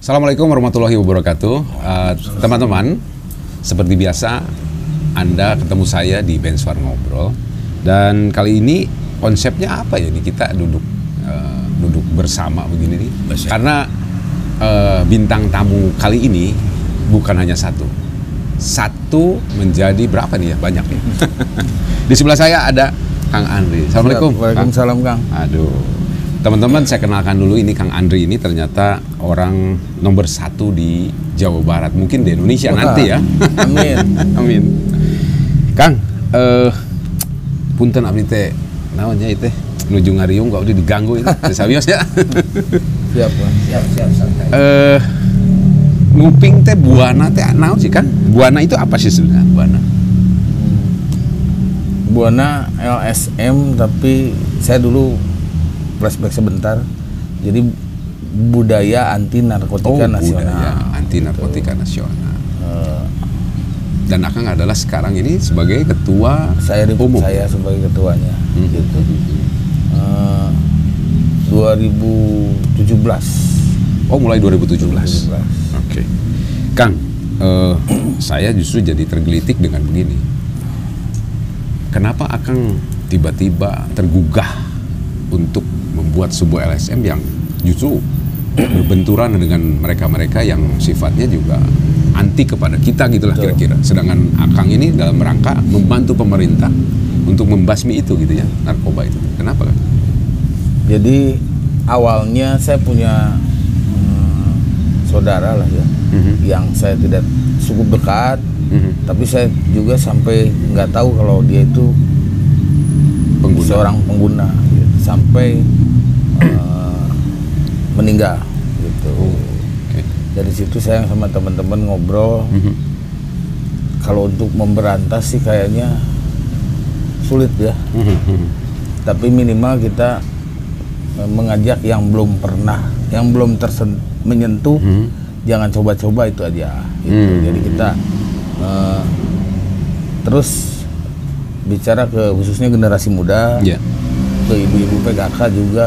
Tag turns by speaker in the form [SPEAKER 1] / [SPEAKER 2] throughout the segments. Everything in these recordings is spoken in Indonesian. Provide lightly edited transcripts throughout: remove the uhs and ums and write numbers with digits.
[SPEAKER 1] Assalamualaikum warahmatullahi wabarakatuh. Teman-teman, seperti biasa Anda ketemu saya di Benswar Ngobrol. Dan kali ini konsepnya apa ya? Kita duduk bersama begini nih. Karena bintang tamu kali ini bukan hanya satu menjadi berapa nih ya? Banyak nih. Di sebelah saya ada Kang Andri. Assalamualaikum.
[SPEAKER 2] Waalaikumsalam, Kang.
[SPEAKER 1] Aduh. Teman-teman, saya kenalkan dulu, ini Kang Andri ini ternyata orang nomor 1 di Jawa Barat, mungkin di Indonesia. Wah, nanti ya.
[SPEAKER 2] Amin.
[SPEAKER 1] Amin. Kang, punten abdi teh naonnya itu nuju ngariung gak udah diganggu itu. Sabios ya.
[SPEAKER 2] Siap, Bang. Siap santai.
[SPEAKER 1] Nguping teh buana teh naon sih, Kang? Buana itu apa sih sebenarnya?
[SPEAKER 2] Buana LSM, tapi saya dulu flashback sebentar. Jadi budaya anti narkotika nasional.
[SPEAKER 1] Budaya anti narkotika nasional. Dan Akang adalah sekarang ini sebagai ketua umum.
[SPEAKER 2] Saya sebagai ketuanya. Gitu. 2017.
[SPEAKER 1] Oh, mulai 2017. Oke. Kang, saya justru jadi tergelitik dengan begini. Kenapa Akang tiba-tiba tergugah untuk membuat sebuah LSM yang justru berbenturan dengan mereka-mereka yang sifatnya juga anti kepada kita gitulah kira-kira. Sedangkan Akang ini dalam rangka membantu pemerintah untuk membasmi itu gitu ya, narkoba itu. Kenapa, Kang?
[SPEAKER 2] Jadi awalnya saya punya saudara lah ya, yang saya tidak cukup dekat, tapi saya juga sampai nggak tahu kalau dia itu seorang pengguna gitu, sampai meninggal gitu. Dari situ saya sama teman-teman ngobrol, kalau untuk memberantas sih kayaknya sulit ya, tapi minimal kita mengajak yang belum pernah, yang belum menyentuh, jangan coba-coba itu aja gitu. Jadi kita terus bicara ke khususnya generasi muda, ke ibu-ibu PKK juga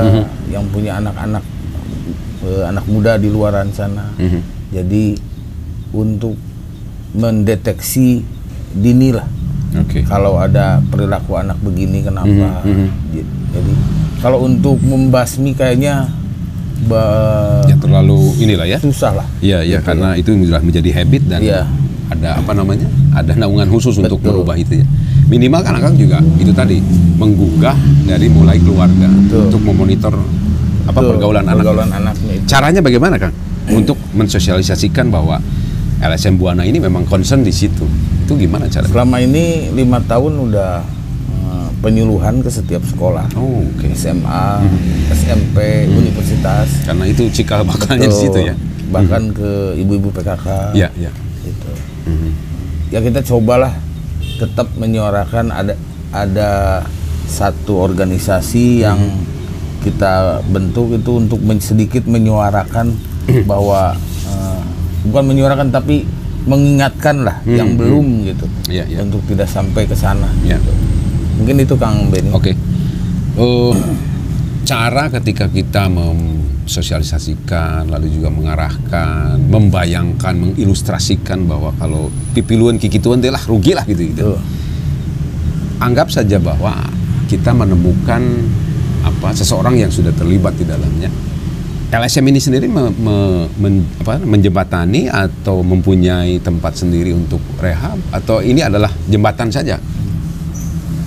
[SPEAKER 2] yang punya anak-anak muda di luaran sana. Jadi untuk mendeteksi dini lah, kalau ada perilaku anak begini kenapa. Jadi kalau untuk membasmi kayaknya
[SPEAKER 1] ya terlalu inilah ya,
[SPEAKER 2] susah lah.
[SPEAKER 1] Iya gitu karena itu sudah menjadi habit dan ada apa namanya, ada naungan khusus untuk merubah itu ya. Minimal kan Akang juga itu tadi menggugah dari mulai keluarga untuk memonitor pergaulan anaknya. Caranya bagaimana, Kang? Untuk mensosialisasikan bahwa LSM Buana ini memang concern di situ. Itu gimana caranya?
[SPEAKER 2] Selama ini 5 tahun udah penyuluhan ke setiap sekolah. SMA, SMP, universitas.
[SPEAKER 1] Karena itu cikal bakalnya di situ ya.
[SPEAKER 2] Bahkan ke ibu-ibu PKK.
[SPEAKER 1] Iya.
[SPEAKER 2] Gitu. Ya kita cobalah tetap menyuarakan, ada satu organisasi yang kita bentuk itu untuk sedikit menyuarakan bahwa bukan menyuarakan tapi mengingatkan lah yang belum gitu, untuk tidak sampai ke sana. Gitu. Mungkin itu Kang Benny.
[SPEAKER 1] Cara ketika kita mensosialisasikan, lalu juga mengarahkan, membayangkan, mengilustrasikan bahwa kalau pipiluan kikituan lah rugi lah gitu. Anggap saja bahwa kita menemukan seseorang yang sudah terlibat di dalamnya. LSM ini sendiri menjembatani atau mempunyai tempat sendiri untuk rehab, atau ini adalah jembatan saja?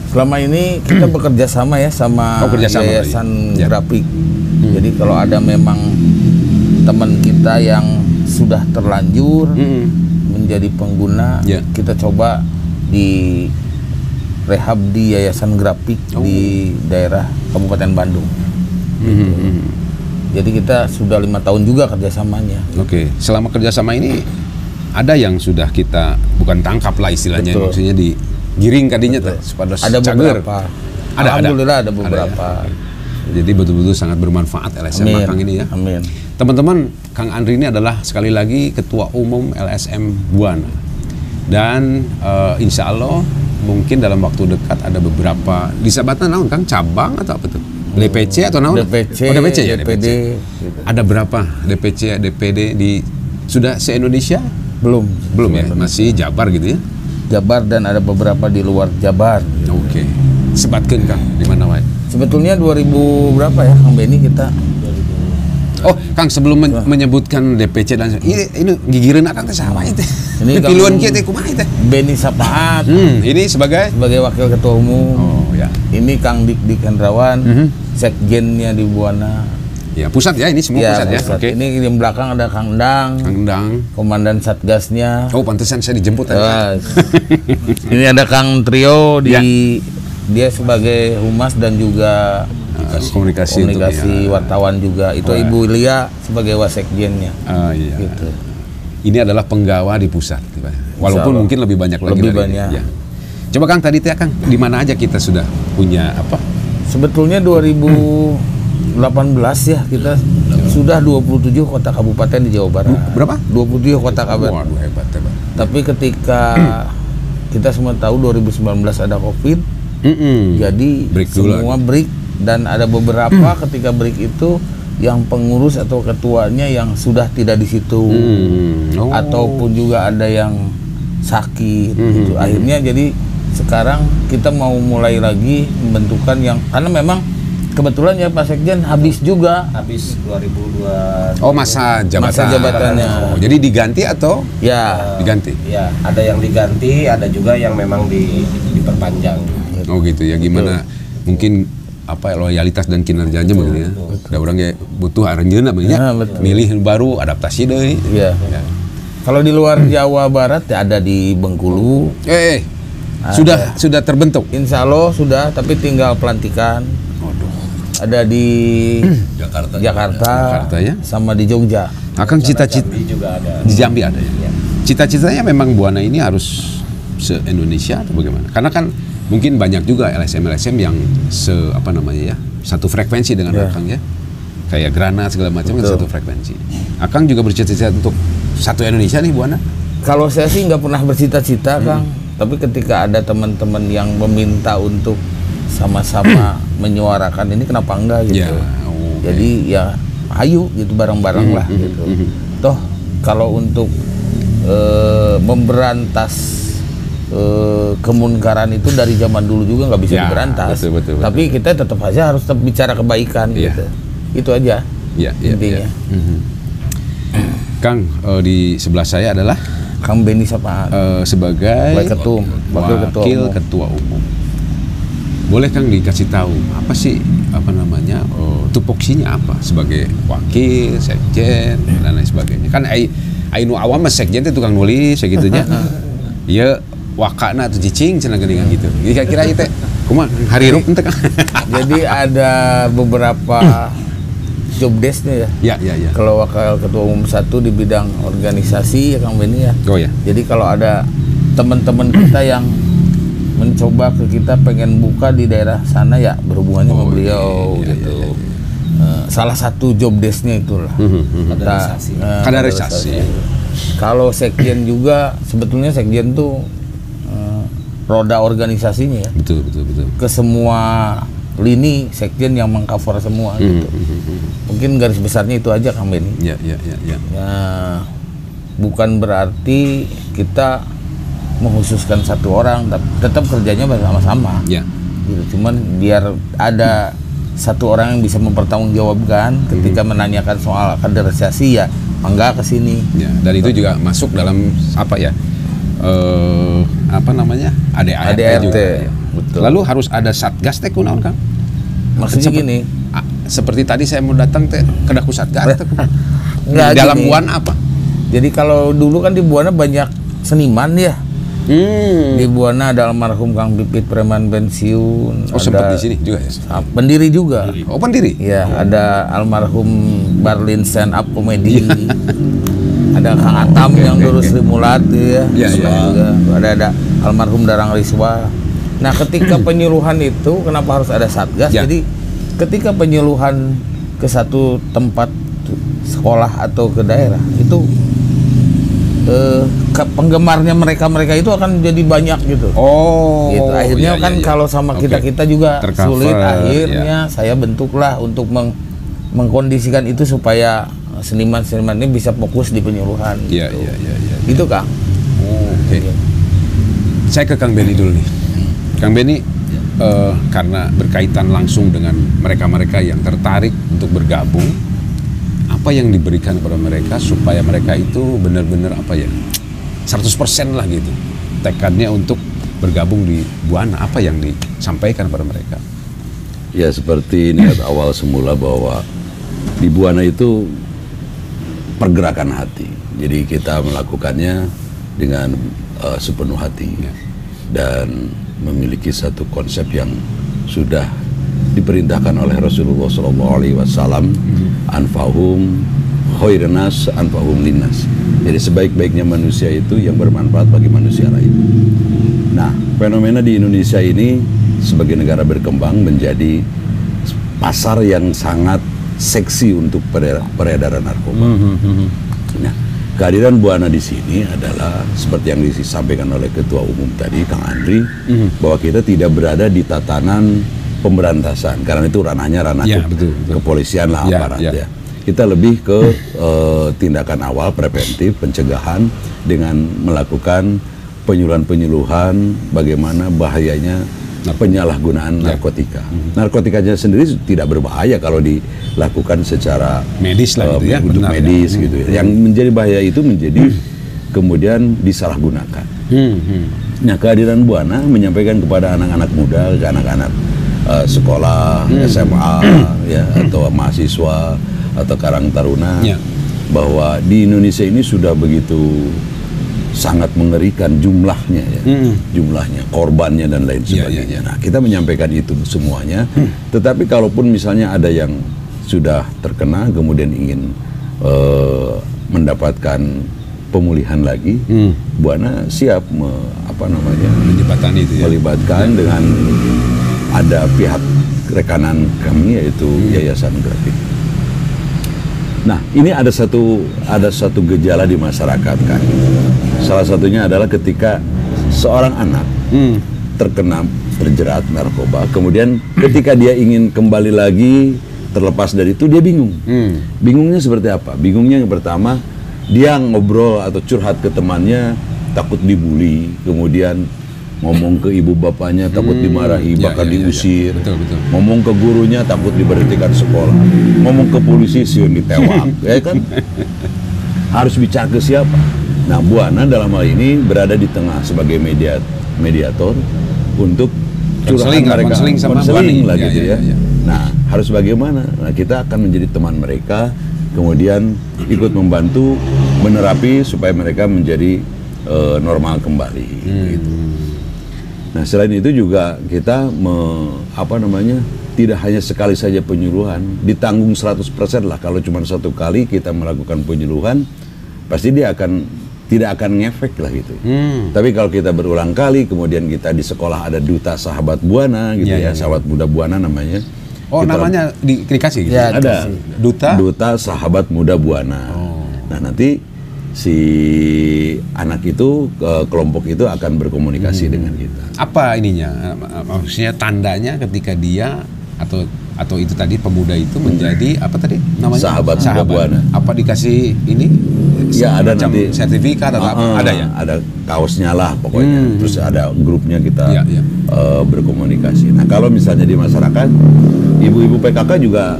[SPEAKER 2] Selama ini kita bekerja sama ya sama Yayasan Grafik. Jadi kalau ada memang teman kita yang sudah terlanjur menjadi pengguna, kita coba di rehab di Yayasan Grafik di daerah Kabupaten Bandung. Gitu. Jadi kita sudah 5 tahun juga kerjasamanya.
[SPEAKER 1] Selama kerjasama ini ada yang sudah kita bukan tangkap lah istilahnya, maksudnya digiring kadinya
[SPEAKER 2] ada beberapa. Alhamdulillah ada beberapa.
[SPEAKER 1] Jadi betul-betul sangat bermanfaat LSM Kang ini ya.
[SPEAKER 2] Amin.
[SPEAKER 1] Teman-teman, Kang Andri ini adalah sekali lagi Ketua Umum LSM Buana. Dan insya Allah mungkin dalam waktu dekat ada beberapa di Sabatan naon Kang cabang atau apa tuh? DPC atau naon?
[SPEAKER 2] DPC,
[SPEAKER 1] DPC ya,
[SPEAKER 2] DPD.
[SPEAKER 1] Ada berapa DPC, DPD di sudah se-Indonesia?
[SPEAKER 2] Belum
[SPEAKER 1] ya, masih Jabar gitu ya?
[SPEAKER 2] Jabar dan ada beberapa di luar Jabar.
[SPEAKER 1] Oke. Sebatkeun Kang di mana wae?
[SPEAKER 2] Sebetulnya 2000 berapa ya Kang Beni kita?
[SPEAKER 1] Oh, Kang sebelum menyebutkan DPC dan ini gigireun Akang teh saha itu?
[SPEAKER 2] Ini
[SPEAKER 1] piluan kieu teh kumaha teh?
[SPEAKER 2] Beni Sapaat.
[SPEAKER 1] Ini sebagai
[SPEAKER 2] wakil ketua umum.
[SPEAKER 1] Oh, ya.
[SPEAKER 2] Ini Kang Dik Hendrawan, sekjennya di Buana.
[SPEAKER 1] Ya, pusat ya, ini semua pusat ya.
[SPEAKER 2] Oke. Ini di belakang ada Kang Endang.
[SPEAKER 1] Kang Endang, komandan
[SPEAKER 2] Satgasnya.
[SPEAKER 1] Oh, pantesan saya dijemput tadi.
[SPEAKER 2] Ini ada Kang Trio dia sebagai humas dan juga komunikasi wartawan juga. Itu Ibu Lia sebagai wasekjennya.
[SPEAKER 1] Iya.
[SPEAKER 2] Gitu.
[SPEAKER 1] Ini adalah penggawa di pusat, walaupun mungkin lebih banyak lagi.
[SPEAKER 2] Lebih banyak.
[SPEAKER 1] Ya. Coba Kang tadi teh Kang, di mana aja kita sudah punya apa?
[SPEAKER 2] Sebetulnya 2018 ya kita sudah 27 kota kabupaten di Jawa Barat.
[SPEAKER 1] Berapa?
[SPEAKER 2] 27 kota kabupaten.
[SPEAKER 1] Waduh, hebat.
[SPEAKER 2] Tapi ketika kita semua tahu 2019 ada Covid, jadi semua break. Dan ada beberapa ketika break itu yang pengurus atau ketuanya yang sudah tidak di situ, ataupun juga ada yang sakit. Gitu. Akhirnya jadi sekarang kita mau mulai lagi membentukan yang karena memang kebetulan ya Pak Sekjen habis
[SPEAKER 3] 2002.
[SPEAKER 1] Oh, masa jabatannya. Jadi diganti atau?
[SPEAKER 2] Ya,
[SPEAKER 1] diganti.
[SPEAKER 3] Ya, ada yang diganti, ada juga yang memang diperpanjang.
[SPEAKER 1] Oh gitu ya, gimana mungkin apa loyalitas dan kinerjanya begitu ya. Ada orang ya butuh aranjeuna milih baru adaptasi deui.
[SPEAKER 2] Iya. Ya. Kalau di luar Jawa Barat ya ada di Bengkulu.
[SPEAKER 1] Sudah terbentuk.
[SPEAKER 2] Insya Allah sudah, tapi tinggal pelantikan. Ada di Jakarta
[SPEAKER 1] ya,
[SPEAKER 2] sama di Jogja.
[SPEAKER 1] Akan cita-cita
[SPEAKER 3] juga ada.
[SPEAKER 1] Di Jambi ada ya. Cita-citanya memang Buana ini harus se-Indonesia atau bagaimana? Karena kan mungkin banyak juga LSM yang satu frekuensi dengan Akang ya. Kayak Granat segala macam kan satu frekuensi. Akang juga bercita-cita untuk satu Indonesia nih Buana?
[SPEAKER 2] Kalau saya sih nggak pernah bercita-cita Kang. Tapi ketika ada teman-teman yang meminta untuk sama-sama menyuarakan ini kenapa enggak gitu. Jadi ya ayo gitu bareng-bareng lah gitu. Toh kalau untuk memberantas kemunkaran itu dari zaman dulu juga nggak bisa diberantas.
[SPEAKER 1] Betul.
[SPEAKER 2] Tapi kita tetap aja harus tetap bicara kebaikan gitu. Itu aja intinya.
[SPEAKER 1] Kang, di sebelah saya adalah
[SPEAKER 2] Kang Beni Sapaat
[SPEAKER 1] sebagai
[SPEAKER 2] wakil ketua umum.
[SPEAKER 1] Boleh Kang dikasih tahu apa sih tupoksinya apa sebagai wakil, sekjen dan lain sebagainya. Kan ainu awam mas sekjen itu tukang nulis segitunya. Iya wakana atau cicing cenah geuningan gitu. Kira-kira itu kumaha harirup teh Kang.
[SPEAKER 2] Jadi ada beberapa job desk-nya ya.
[SPEAKER 1] Ya.
[SPEAKER 2] Kalau wakil ketua umum satu di bidang organisasi ya Kang Beni ya.
[SPEAKER 1] Oh ya.
[SPEAKER 2] Jadi kalau ada teman-teman kita yang mencoba ke kita pengen buka di daerah sana ya berhubungannya sama beliau gitu. Salah satu job desk-nya itulah. Kaderisasi. Kalau sekjen juga sebetulnya sekjen tuh roda organisasinya ya.
[SPEAKER 1] Betul.
[SPEAKER 2] Ke semua lini sekjen yang mengcover semua gitu. Mungkin garis besarnya itu aja Kang Beni.
[SPEAKER 1] Ya.
[SPEAKER 2] Ya, bukan berarti kita mengkhususkan satu orang, tapi tetap kerjanya bersama-sama.
[SPEAKER 1] Ya.
[SPEAKER 2] Gitu. Cuman biar ada satu orang yang bisa mempertanggungjawabkan ketika menanyakan soal kaderisasi ya, enggak ke sini.
[SPEAKER 1] Ya, dan itu juga masuk dalam ADART juga. Ya. Betul. Lalu harus ada satgas teh kunaon Kang?
[SPEAKER 2] Maksudnya gini,
[SPEAKER 1] seperti tadi saya mau datang teh kedaku satgas teh.
[SPEAKER 2] Dalam
[SPEAKER 1] Buana apa?
[SPEAKER 2] Jadi kalau dulu kan di Buana banyak seniman ya. Di Buana ada almarhum Kang Pipit preman pensiun.
[SPEAKER 1] Oh, sempat di sini juga ya?
[SPEAKER 2] Pendiri juga.
[SPEAKER 1] Oh, pendiri?
[SPEAKER 2] Ya, ada almarhum Barlin stand up komedi. Ada Kang Atam yang dulu Sri Mulat ya. Juga. Ada almarhum Darang Riswa. Nah, ketika penyuluhan itu kenapa harus ada satgas? Jadi ketika penyuluhan ke satu tempat sekolah atau ke daerah itu penggemarnya mereka itu akan jadi banyak gitu.
[SPEAKER 1] Oh,
[SPEAKER 2] gitu. Akhirnya kan kalau sama kita juga sulit. Akhirnya saya bentuklah untuk mengkondisikan itu supaya seniman-seniman ini bisa fokus di penyuluhan.
[SPEAKER 1] Iya.
[SPEAKER 2] Gitu Kang.
[SPEAKER 1] Oke. Saya ke Kang Benny dulu nih. Kang Benny, karena berkaitan langsung dengan mereka-mereka yang tertarik untuk bergabung, apa yang diberikan kepada mereka supaya mereka itu benar-benar 100% lah gitu tekadnya untuk bergabung di Buana, apa yang disampaikan kepada mereka?
[SPEAKER 4] Ya seperti niat awal semula bahwa di Buana itu pergerakan hati, jadi kita melakukannya dengan sepenuh hati dan memiliki satu konsep yang sudah diperintahkan oleh Rasulullah SAW, anfahum khairunas anfahum linnas. Jadi sebaik-baiknya manusia itu yang bermanfaat bagi manusia lain. Nah, fenomena di Indonesia ini sebagai negara berkembang menjadi pasar yang sangat seksi untuk peredaran narkoba. Nah, kehadiran Buana di sini adalah seperti yang disampaikan oleh Ketua Umum tadi, Kang Andri, bahwa kita tidak berada di tatanan pemberantasan, karena itu ranahnya betul. Kepolisian lah, aparat ya. Kita lebih ke tindakan awal preventif, pencegahan dengan melakukan penyuluhan bagaimana bahayanya penyalahgunaan narkotika. Narkotikanya sendiri tidak berbahaya kalau dilakukan secara
[SPEAKER 1] medis lah gitu ya,
[SPEAKER 4] untuk medis gitu ya. Yang menjadi bahaya itu menjadi kemudian disalahgunakan. Nah, kehadiran Buana menyampaikan kepada anak-anak muda, anak-anak sekolah, SMA ya, atau mahasiswa atau karang taruna bahwa di Indonesia ini sudah begitu sangat mengerikan jumlahnya ya, jumlahnya, korbannya dan lain sebagainya. Nah, kita menyampaikan itu semuanya. Tetapi kalaupun misalnya ada yang sudah terkena kemudian ingin mendapatkan pemulihan lagi, Buana siap melibatkan dengan ada pihak rekanan kami yaitu Yayasan Grafik. Nah, ini ada satu gejala di masyarakat kan. Salah satunya adalah ketika seorang anak terjerat narkoba, kemudian ketika dia ingin kembali lagi terlepas dari itu, dia bingung. Bingungnya seperti apa? Bingungnya yang pertama, dia ngobrol atau curhat ke temannya takut dibully, kemudian ngomong ke ibu bapaknya takut dimarahi, bahkan diusir.
[SPEAKER 1] Betul.
[SPEAKER 4] Ngomong ke gurunya takut diberhentikan sekolah. Ngomong ke polisi siun ditewak, ya kan? Harus bicara ke siapa? Nah, Buana dalam hal ini berada di tengah sebagai mediator untuk curhat mereka, konseling lah gitu ya. Nah, harus bagaimana? Nah, kita akan menjadi teman mereka, kemudian ikut membantu menerapi supaya mereka menjadi normal kembali. Gitu. Nah, selain itu juga kita tidak hanya sekali saja penyuluhan, ditanggung 100% lah. Kalau cuma satu kali kita melakukan penyuluhan, pasti dia tidak akan ngefek lah gitu. Tapi kalau kita berulang kali, kemudian kita di sekolah ada duta sahabat Buana gitu sahabat muda Buana namanya.
[SPEAKER 1] Oh, namanya dikasih gitu?
[SPEAKER 4] Ya, ada duta sahabat muda Buana. Nah, nanti si anak itu, kelompok itu akan berkomunikasi dengan kita.
[SPEAKER 1] Apa ininya? Maksudnya tandanya ketika dia atau itu tadi pemuda itu menjadi apa tadi namanya?
[SPEAKER 4] Sahabat Buana.
[SPEAKER 1] Apa dikasih ini?
[SPEAKER 4] Ya, ada nanti
[SPEAKER 1] sertifikat atau apa? Ada ya?
[SPEAKER 4] Ada kaosnya lah pokoknya. Terus ada grupnya kita berkomunikasi. Nah, kalau misalnya di masyarakat, ibu-ibu PKK juga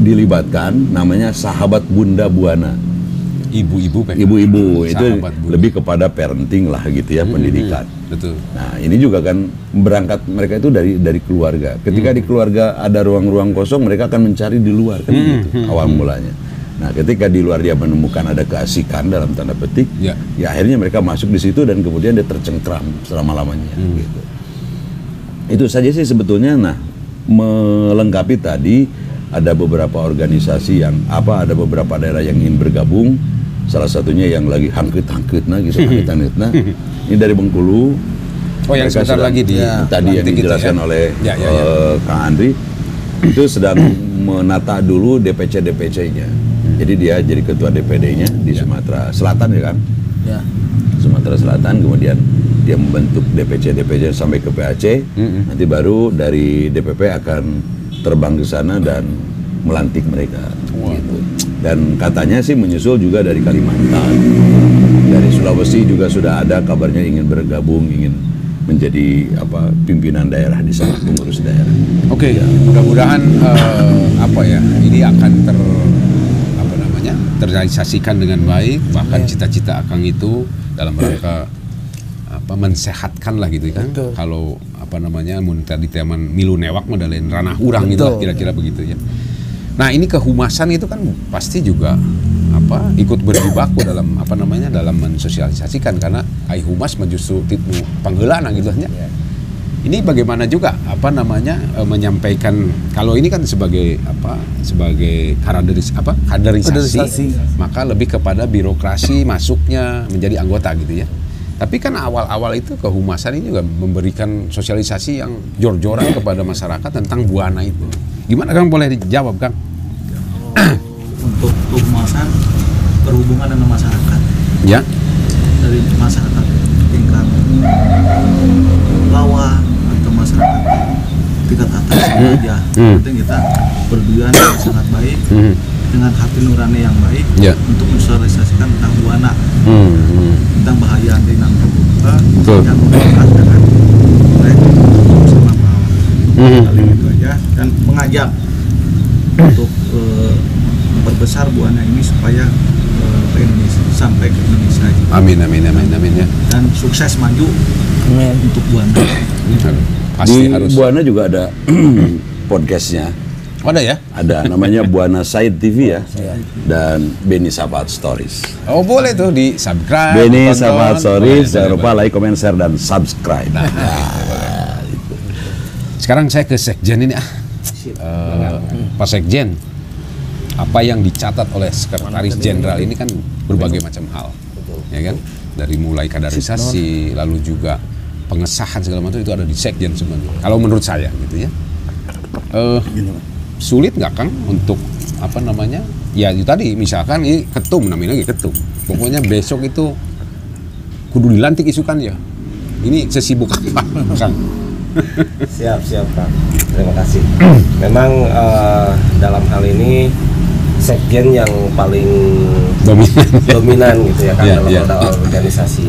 [SPEAKER 4] dilibatkan, namanya Sahabat Bunda Buana. Ibu-ibu itu lebih kepada parenting lah gitu ya, pendidikan.
[SPEAKER 1] Betul.
[SPEAKER 4] Nah, ini juga kan berangkat mereka itu dari keluarga. Ketika di keluarga ada ruang-ruang kosong, mereka akan mencari di luar kan gitu, awal mulanya. Nah, ketika di luar dia menemukan ada keasikan dalam tanda petik, ya akhirnya mereka masuk di situ dan kemudian dia tercengkram selama-lamanya gitu. Itu saja sih sebetulnya. Nah, melengkapi tadi ada beberapa organisasi ada beberapa daerah yang ingin bergabung. Salah satunya yang lagi hangkit-hangkitna gitu, ini dari Bengkulu.
[SPEAKER 1] Oh, yang sebentar lagi
[SPEAKER 4] tadi yang dijelaskan oleh Kang Andri, itu sedang menata dulu DPC-DPC-nya. Jadi dia jadi ketua DPD-nya di Sumatera Selatan ya kan. Sumatera Selatan, kemudian dia membentuk DPC sampai ke PAC, nanti baru dari DPP akan terbang ke sana dan melantik mereka. Gitu. Dan katanya sih menyusul juga dari Kalimantan, dari Sulawesi juga sudah ada kabarnya ingin bergabung, ingin menjadi pimpinan daerah di sana, pengurus daerah.
[SPEAKER 1] Oke, mudah-mudahan ini akan terrealisasikan dengan baik, bahkan cita-cita Akang itu dalam rangka mensehatkan lah gitu kan.
[SPEAKER 2] Betul.
[SPEAKER 1] Kalau mun tadi teman milu newak modalin ranah urang gitu lah, kira-kira begitu ya. Nah, ini kehumasan itu kan pasti juga ikut berjibaku dalam dalam mensosialisasikan, karena ai humas justru tipu panggeulana gitu ya. Ini bagaimana juga menyampaikan, kalau ini kan sebagai kaderisasi, maka lebih kepada birokrasi masuknya menjadi anggota gitu ya. Tapi kan awal-awal itu kehumasan ini juga memberikan sosialisasi yang jor-joran kepada masyarakat tentang Buana itu. Gimana Kang, boleh dijawab Kang?
[SPEAKER 5] Untuk kehumasan berhubungan dengan masyarakat.
[SPEAKER 1] Ya.
[SPEAKER 5] Dari masyarakat tingkat bawah atau masyarakat tingkat atas aja. Penting kita berduaan sangat baik dengan hati nurani yang baik untuk mensosialisasikan tentang Buana, tentang bahaya anti narkoba yang mendekat dengan mereka bersama bawah. Kali itu aja, dan mengajak untuk memperbesar Buana ini supaya ke Indonesia, sampai ke Indonesia.
[SPEAKER 1] Amin ya.
[SPEAKER 5] Dan sukses maju untuk Buana.
[SPEAKER 1] Pasti
[SPEAKER 4] di
[SPEAKER 1] harus.
[SPEAKER 4] Buana juga ada podcastnya.
[SPEAKER 1] Ada ya?
[SPEAKER 4] Ada, namanya Buana Side TV ya, dan Beni Sapat Stories.
[SPEAKER 1] Oh, boleh tuh di subscribe.
[SPEAKER 4] Beni Sapat Stories, jangan lupa like, comment, share, dan subscribe.
[SPEAKER 1] Gitu. Sekarang saya ke Sekjen ini Pak Sekjen, apa yang dicatat oleh Sekretaris Jenderal ini kan berbagai macam hal, ya kan? Dari mulai kaderisasi, lalu juga pengesahan segala macam itu ada di Sekjen sebenarnya. Kalau menurut saya gitu ya. Sulit nggak Kang untuk ya itu tadi misalkan ini ketum, namanya lagi ketum, pokoknya besok itu kudu dilantik isukan ya, ini sesibuk apa Kang?
[SPEAKER 3] Siap Kang, terima kasih. Memang dalam hal ini Sekjen yang paling dominan gitu ya kan, dalam organisasi.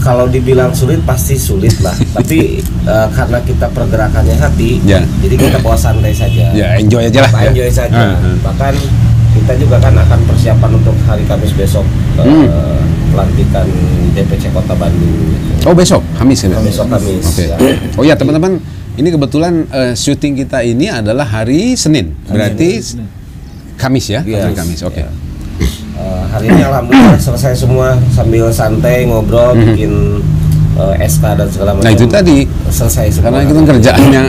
[SPEAKER 3] Kalau dibilang sulit pasti sulit lah, tapi karena kita pergerakannya hati, jadi kita bawa santai saja.
[SPEAKER 1] Ya, enjoy aja lah.
[SPEAKER 3] Enjoy saja. Bahkan kita juga kan akan persiapan untuk hari Kamis besok pelantikan DPC Kota Bandung. Gitu.
[SPEAKER 1] Oh, besok Kamis ya?
[SPEAKER 3] Besok Kamis.
[SPEAKER 1] Okay. Ya. Oh ya teman-teman, ini kebetulan syuting kita ini adalah hari Senin, berarti Kamis ya? Hari Kamis, oke.
[SPEAKER 3] Hari ini alhamdulillah selesai semua, sambil santai ngobrol, bikin SK dan segala macam.
[SPEAKER 1] Nah itu tadi
[SPEAKER 3] selesai semua.
[SPEAKER 1] Karena kita kerjaannya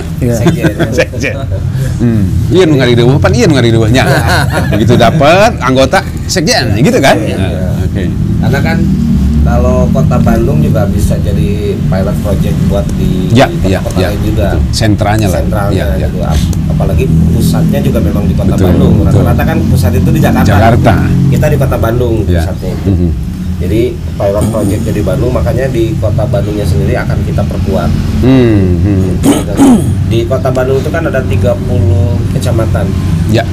[SPEAKER 1] Sekjen. Iya nunggu dewah, pan iya nunggu dewahnya. Begitu dapat anggota Sekjen, gitu kan?
[SPEAKER 3] Oke. Karena kan kalau Kota Bandung juga bisa jadi pilot project buat di kota lain juga.
[SPEAKER 1] Sentralnya lah.
[SPEAKER 3] Gitu. Apalagi pusatnya juga memang di Kota Bandung. Rata-rata kan pusat itu di Jakarta. Kita di Kota Bandung pusatnya itu. Jadi pilot project jadi Bandung, makanya di Kota Bandungnya sendiri akan kita perkuat. Di Kota Bandung itu kan ada 30 kecamatan. Ya.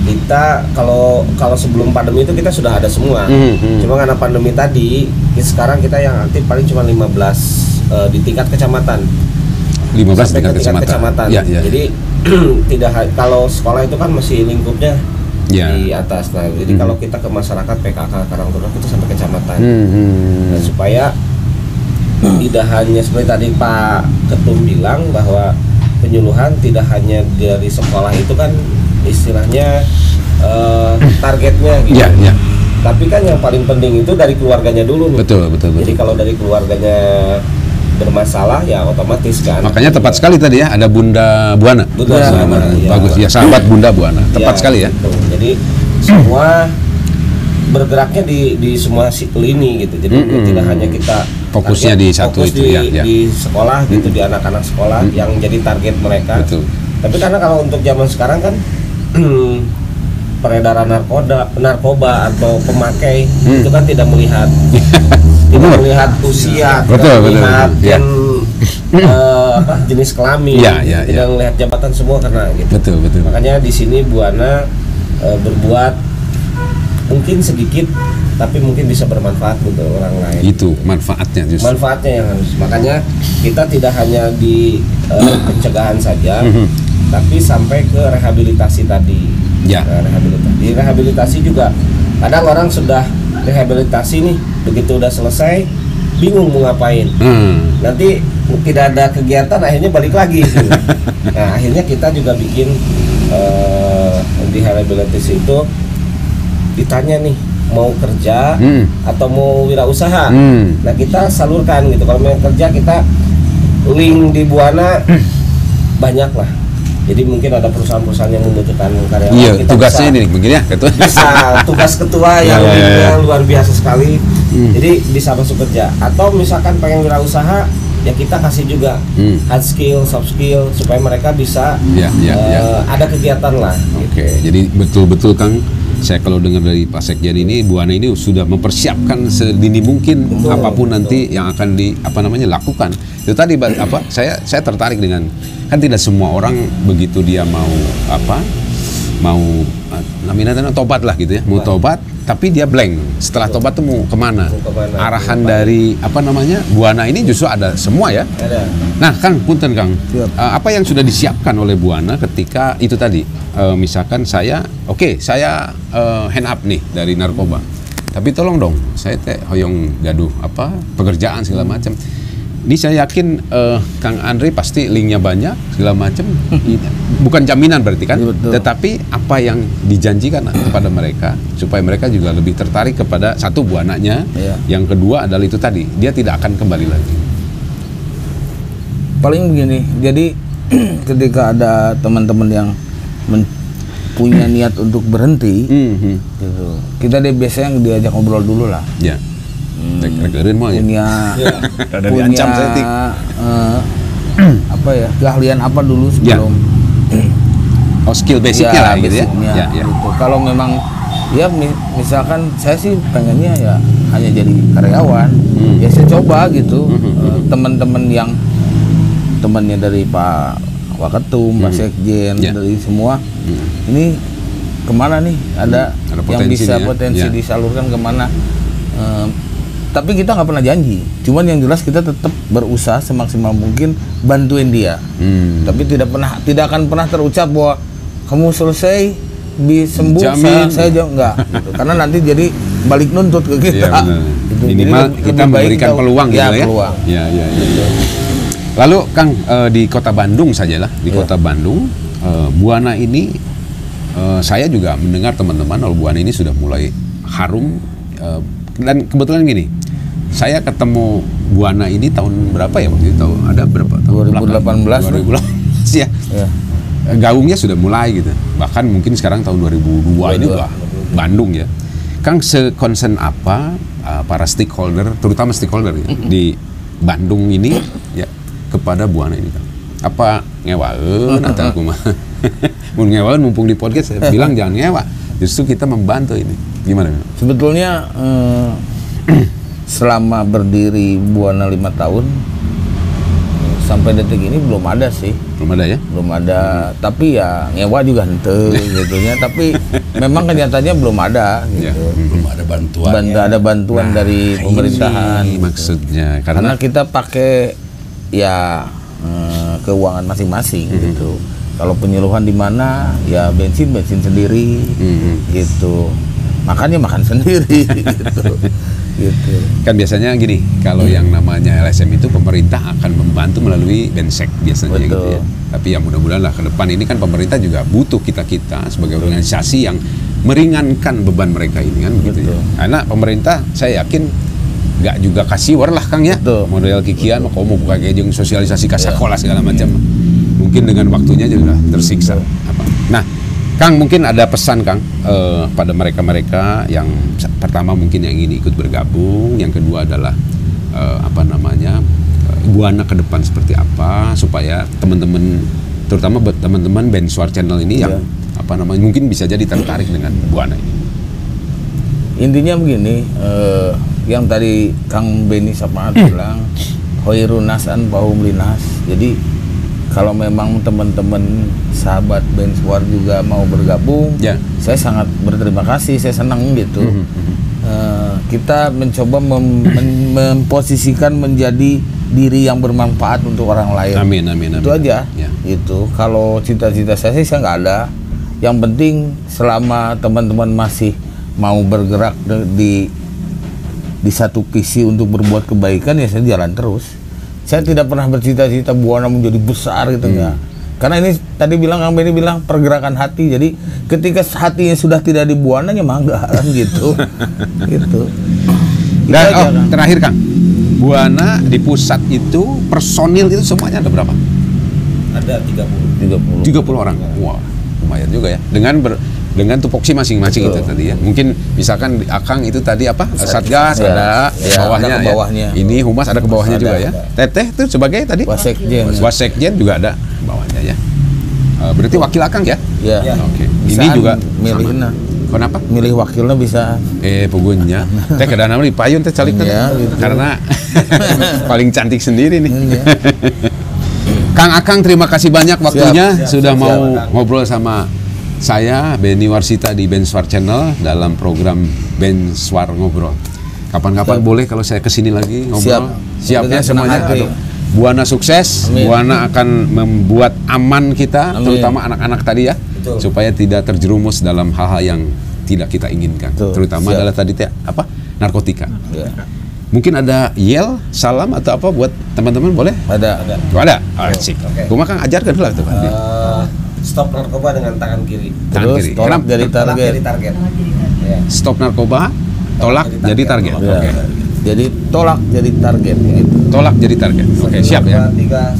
[SPEAKER 3] Kita kalau sebelum pandemi itu kita sudah ada semua. Cuma karena pandemi tadi, sekarang kita yang aktif paling cuma 15 di tingkat kecamatan.
[SPEAKER 1] 15 tingkat kecamatan. Ya.
[SPEAKER 3] Jadi tidak, kalau sekolah itu kan masih lingkupnya di atas. Nah, jadi kalau kita ke masyarakat PKK Karangturah itu sampai kecamatan. Nah, supaya tidak hanya seperti tadi Pak Ketum bilang bahwa penyuluhan tidak hanya dari sekolah itu kan istilahnya targetnya gitu. Tapi kan yang paling penting itu dari keluarganya dulu.
[SPEAKER 1] Betul.
[SPEAKER 3] Jadi kalau dari keluarganya bermasalah ya otomatis kan.
[SPEAKER 1] Makanya tepat sekali tadi ya, ada Bunda Buana. Bagus ya, sahabat Bunda Buana. Tepat sekali ya.
[SPEAKER 3] Betul. Jadi semua bergeraknya di semua lini gitu. Jadi tidak hanya kita
[SPEAKER 1] fokusnya di satu itu
[SPEAKER 3] di sekolah gitu, di anak-anak sekolah yang jadi target mereka.
[SPEAKER 1] Betul.
[SPEAKER 3] Tapi karena kalau untuk zaman sekarang kan peredaran narkoba atau pemakai itu kan tidak melihat usia, tidak melihat jenis kelamin, tidak melihat jabatan semua karena gitu. Betul. Makanya di sini Bu Ana berbuat mungkin sedikit tapi mungkin bisa bermanfaat untuk orang lain.
[SPEAKER 1] Itu manfaatnya justru.
[SPEAKER 3] Manfaatnya yang harus. Makanya kita tidak hanya di pencegahan saja, tapi sampai ke rehabilitasi tadi. Ya. Rehabilitasi juga. Kadang orang sudah rehabilitasi nih, begitu udah selesai, bingung mau ngapain. Nanti tidak ada kegiatan, akhirnya balik lagi. Nah, akhirnya kita juga bikin di rehabilitasi itu ditanya nih, mau kerja atau mau wirausaha. Nah, kita salurkan gitu. Kalau mau kerja, kita link di Bu Ana banyak lah. Jadi mungkin ada perusahaan-perusahaan yang membutuhkan karyawan.
[SPEAKER 1] Iya,
[SPEAKER 3] kita
[SPEAKER 1] tugasnya ini begini ya, ketua.
[SPEAKER 3] Bisa tugas ketua yang luar biasa sekali. Jadi bisa masuk kerja. Atau misalkan pengen wirausaha, ya kita kasih juga hard skill, soft skill supaya mereka bisa ada kegiatan lah.
[SPEAKER 1] Oke, jadi betul-betul Kang. Saya kalau dengar dari Pak Sekjen ini, Bu Ana ini sudah mempersiapkan sedini mungkin apapun nanti yang akan lakukan. Itu tadi saya tertarik dengan, kan tidak semua orang begitu dia mau namanya tobat lah gitu ya, mau tobat tapi dia blank. Setelah tobat tuh mau kemana? Arahan dari Bu Ana ini justru ada semua ya.
[SPEAKER 3] Ada.
[SPEAKER 1] Nah, Kang, punten Kang, apa yang sudah disiapkan oleh Bu Ana ketika itu tadi, misalkan saya hand up nih dari narkoba, tapi tolong dong, saya hoyong gaduh pekerjaan segala macam. Ini saya yakin Kang Andre pasti linknya banyak segala macam. Bukan jaminan berarti kan, tetapi apa yang dijanjikan kepada mereka supaya mereka juga lebih tertarik kepada satu Bu Ananya, yang kedua adalah itu tadi, dia tidak akan kembali lagi.
[SPEAKER 2] Paling begini, jadi ketika ada teman-teman yang punya niat untuk berhenti, gitu, kita biasanya diajak ngobrol dulu lah.
[SPEAKER 1] Ya.
[SPEAKER 2] Punya keahlian apa dulu sebelum
[SPEAKER 1] skill basicnya lah gitu ya.
[SPEAKER 2] Gitu. Kalau memang misalkan saya sih pengennya ya hanya jadi karyawan, ya saya coba gitu. Teman-teman yang temannya dari Pak Waketum, Pak Sekjen, dari semua ini kemana nih, ada yang bisa potensi disalurkan kemana. Tapi kita nggak pernah janji, cuman yang jelas kita tetap berusaha semaksimal mungkin bantuin dia. Tapi tidak akan pernah terucap bahwa kamu selesai sembuh, saya jauh enggak gitu. Karena nanti jadi balik nuntut ke kita.
[SPEAKER 1] Gitu. Minimal kita memberikan peluang gitu ya.
[SPEAKER 2] Peluang.
[SPEAKER 1] Ya. Lalu Kang, di Kota Bandung sajalah, Kota Bandung, Bu Ana ini saya juga mendengar teman-teman Bu Ana ini sudah mulai harum, dan kebetulan gini, saya ketemu Bu Ana ini tahun berapa ya waktu itu? Ada berapa tahun? 2018 ya. Gaungnya sudah mulai gitu. Bahkan mungkin sekarang tahun 2002 ini udah Bandung ya. Kang, se-concern apa para stakeholder, terutama stakeholder ya, di Bandung ini ya kepada Bu Ana ini, Kang? Apa ngewaeun atau aku mah? Mun ngewaeun mumpung di podcast saya bilang jangan ngewa. Justru kita membantu ini. Gimana?
[SPEAKER 2] Sebetulnya selama berdiri Bu Ana 5 tahun sampai detik ini belum ada sih.
[SPEAKER 1] Belum ada ya?
[SPEAKER 2] Belum ada. Tapi ya nyewa juga henteu gitunya. Tapi memang kenyataannya belum ada gitu.
[SPEAKER 4] Belum ada bantuan.
[SPEAKER 2] Ada bantuan dari pemerintahan.
[SPEAKER 1] Ini maksudnya
[SPEAKER 2] karena kita pakai keuangan masing-masing gitu. Kalau penyuluhan di mana ya bensin sendiri gitu. Makannya makan sendiri gitu.
[SPEAKER 1] Kan biasanya gini, kalau yang namanya LSM itu pemerintah akan membantu melalui Bensek biasanya gitu ya. Tapi ya mudah-mudahan lah ke depan ini kan pemerintah juga butuh kita sebagai organisasi yang meringankan beban mereka ini kan begitu ya. Karena pemerintah saya yakin nggak juga kasih war lah Kang ya. Model kikian mau buka kejeng sosialisasi ke sekolah segala macam. Mungkin dengan waktunya juga tersiksa. Nah, Kang, mungkin ada pesan Kang pada mereka-mereka yang pertama mungkin yang ingin ikut bergabung, yang kedua adalah Bu Ana ke depan seperti apa supaya teman-teman, terutama buat teman-teman Benswar Channel ini yang mungkin bisa jadi tertarik dengan Buana ini?
[SPEAKER 2] Intinya begini, yang tadi Kang Beni Sapaat bilang, hoirunas an bahum linas. Jadi kalau memang teman-teman sahabat Benswar juga mau bergabung, saya sangat berterima kasih, saya senang gitu. Kita mencoba memposisikan menjadi diri yang bermanfaat untuk orang lain.
[SPEAKER 1] Amin.
[SPEAKER 2] Itu aja. Itu kalau cita-cita saya nggak ada. Yang penting selama teman-teman masih mau bergerak di satu visi untuk berbuat kebaikan, ya saya jalan terus. Saya tidak pernah bercita-cita Buana menjadi besar gitu enggak. Karena ini tadi bilang Kang Beni bilang pergerakan hati. Jadi ketika hatinya sudah tidak di Buana, ya mangga kan gitu. Gitu.
[SPEAKER 1] Dan terakhir Kang, Buana di pusat itu personil itu semuanya ada berapa?
[SPEAKER 3] Ada 30
[SPEAKER 1] orang. Wah, lumayan juga ya. Dengan tupoksi masing-masing itu tadi ya. Mungkin misalkan Akang itu tadi apa? Satgas ada bawahnya
[SPEAKER 2] ada bawahnya.
[SPEAKER 1] Ya. Ini Humas ada ke bawahnya juga ya. Teteh itu sebagai tadi Wasekjen juga ada bawahnya ya. Berarti wakil Akang ya?
[SPEAKER 2] Iya.
[SPEAKER 1] Oke. Ini juga
[SPEAKER 2] milihna.
[SPEAKER 1] Kenapa?
[SPEAKER 2] Milih wakilnya bisa.
[SPEAKER 1] Pugunnya. Teh kedana mah dipayun teh calik teh.
[SPEAKER 2] Gitu.
[SPEAKER 1] Karena paling cantik sendiri nih. Kang Akang, terima kasih banyak waktunya sudah mau ngobrol sama saya Beni Warsita di Benswar Channel dalam program Benswar Ngobrol. Kapan-kapan boleh kalau saya kesini lagi ngobrol. Siap ya semuanya. Buana sukses. Amin. Buana akan membuat aman kita, terutama anak-anak tadi ya. Betul. Supaya tidak terjerumus dalam hal-hal yang tidak kita inginkan. Betul. Terutama adalah tadi narkotika. Mungkin ada yel, salam atau apa buat teman-teman boleh?
[SPEAKER 2] Ada.
[SPEAKER 1] Asik. Gua Kang ajarkan dulu tuh.
[SPEAKER 3] Stop narkoba dengan tangan kiri.
[SPEAKER 1] Tangan kiri.
[SPEAKER 2] Tolak jadi target.
[SPEAKER 1] Stop narkoba, tolak jadi target. Oke.
[SPEAKER 2] Jadi tolak jadi target.
[SPEAKER 1] Tolak jadi target. Oke, siap ya.
[SPEAKER 3] 3,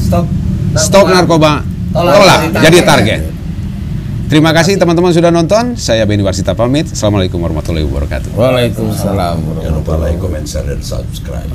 [SPEAKER 1] stop narkoba, tolak jadi target. Terima kasih teman-teman sudah nonton. Saya Beni Warsita pamit. Assalamualaikum warahmatullahi wabarakatuh.
[SPEAKER 2] Waalaikumsalam.
[SPEAKER 4] Jangan lupa like, comment, share, dan subscribe.